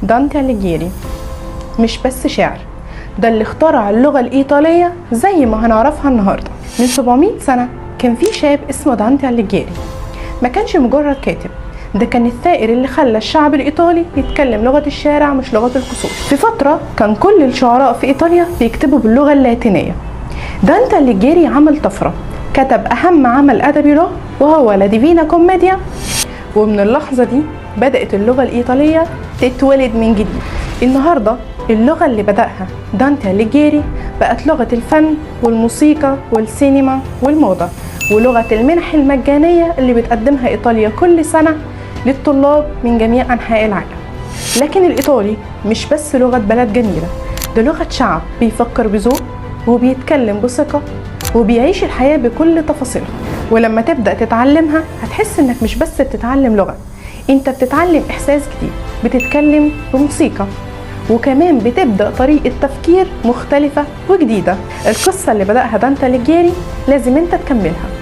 دانتي أليجيري مش بس شاعر، ده اللي اخترع اللغة الإيطالية زي ما هنعرفها النهاردة. من 700 سنة كان في شاب اسمه دانتي أليجيري، ما كانش مجرد كاتب، ده كان الثائر اللي خلى الشعب الإيطالي يتكلم لغة الشارع مش لغة القصور. في فترة كان كل الشعراء في إيطاليا بيكتبوا باللغة اللاتينية. دانتي أليجيري عمل طفرة، كتب أهم عمل أدبي له وهو لا ديفينا كوميديا، ومن اللحظة دي بدأت اللغة الإيطالية تتولد من جديد. النهاردة اللغة اللي بدأها دانتي أليجيري بقت لغة الفن والموسيقى والسينما والموضة، ولغة المنح المجانية اللي بتقدمها إيطاليا كل سنة للطلاب من جميع أنحاء العالم. لكن الإيطالي مش بس لغة بلد جميلة، ده لغة شعب بيفكر بذوق وبيتكلم بثقة وبيعيش الحياة بكل تفاصيلها. ولما تبدأ تتعلمها هتحس إنك مش بس بتتعلم لغة، انت بتتعلم إحساس جديد، بتتكلم بموسيقى، وكمان بتبدأ طريقة تفكير مختلفة وجديدة. القصة اللي بدأها دانتي أليجيري لازم انت تكملها.